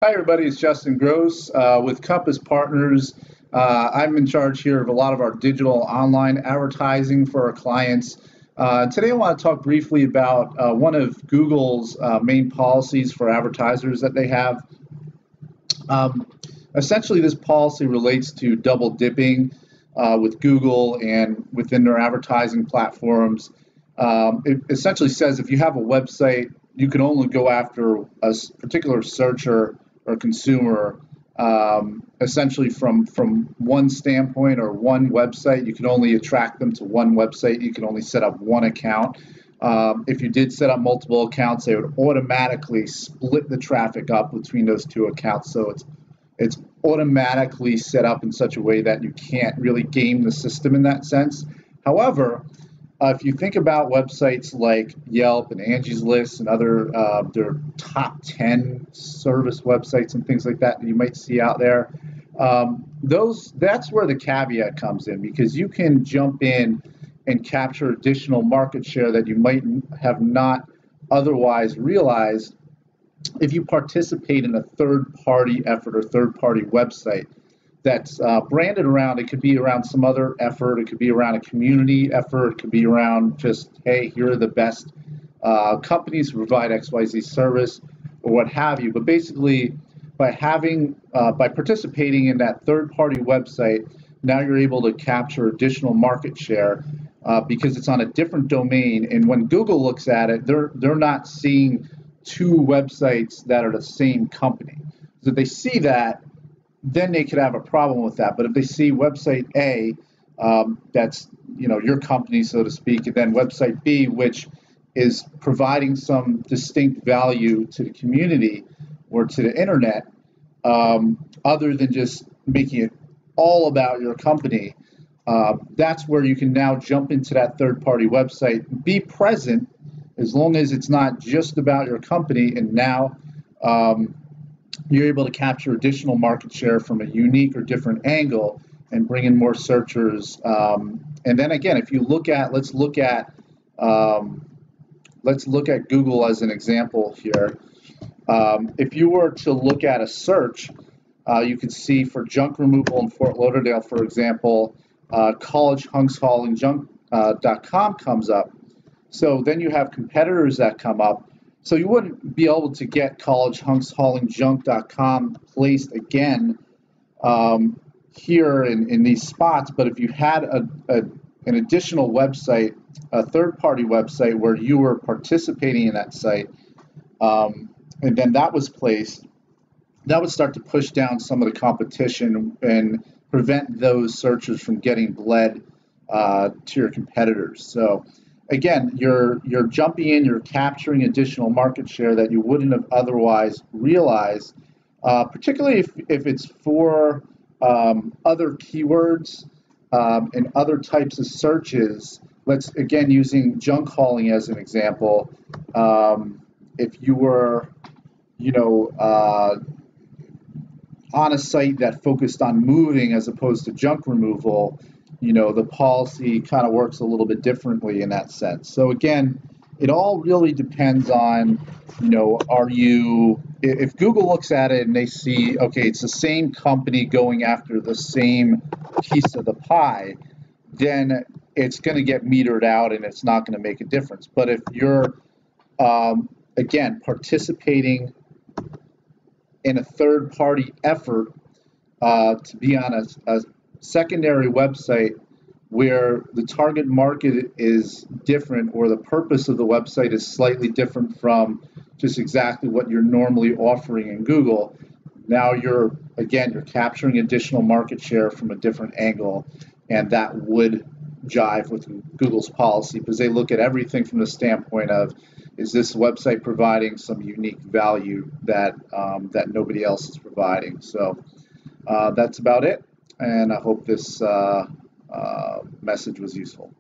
Hi, everybody. It's Justin Gross with Compass Partners. I'm in charge here of a lot of our digital online advertising for our clients. Today, I want to talk briefly about one of Google's main policies for advertisers that they have. Um, Essentially, this policy relates to double dipping with Google and within their advertising platforms. It essentially says if you have a website, you can only go after a particular searcher or consumer, essentially from one standpoint or one website. You can only attract them to one website. You can only set up one account. If you did set up multiple accounts, they would automatically split the traffic up between those two accounts. So it's automatically set up in such a way that you can't really game the system in that sense. However, if you think about websites like Yelp and Angie's List and other their top 10 service websites and things like that you might see out there, that's where the caveat comes in, because you can jump in and capture additional market share that you might have not otherwise realized if you participate in a third-party effort or third-party website that's branded around. It could be around some other effort. It could be around a community effort. It could be around just, hey, here are the best companies who provide XYZ service or what have you. But basically, by participating in that third-party website, now you're able to capture additional market share because it's on a different domain. And when Google looks at it, they're not seeing two websites that are the same company. So if they see that, then they could have a problem with that. But if they see website A, that's your company, so to speak, and then website B, which is providing some distinct value to the community or to the internet, other than just making it all about your company, that's where you can now jump into that third-party website, be present, as long as it's not just about your company, and now you're able to capture additional market share from a unique or different angle and bring in more searchers. And then again, if you let's look at Google as an example here. If you were to look at a search, you could see for junk removal in Fort Lauderdale, for example, collegehunkshaulingJunk.com comes up. So then you have competitors that come up. So you wouldn't be able to get collegehunkshaulingJunk.com placed again here in these spots. But if you had an additional website, a third-party website where you were participating in that site, and then that was placed, that would start to push down some of the competition and prevent those searchers from getting bled to your competitors. So again, you're jumping in, you're capturing additional market share that you wouldn't have otherwise realized, particularly if it's for other keywords and other types of searches. Let's, again, using junk hauling as an example. If you were, on a site that focused on moving as opposed to junk removal, the policy kind of works a little bit differently in that sense. So again, it all really depends on, if Google looks at it and they see, okay, it's the same company going after the same piece of the pie, then it's going to get metered out and it's not going to make a difference. But if you're, again, participating in a third-party effort to be on a secondary website where the target market is different or the purpose of the website is slightly different from just exactly what you're normally offering in Google, now you're capturing additional market share from a different angle, and that would jive with Google's policy because they look at everything from the standpoint of, is this website providing some unique value that nobody else is providing? So that's about it, and I hope this message was useful.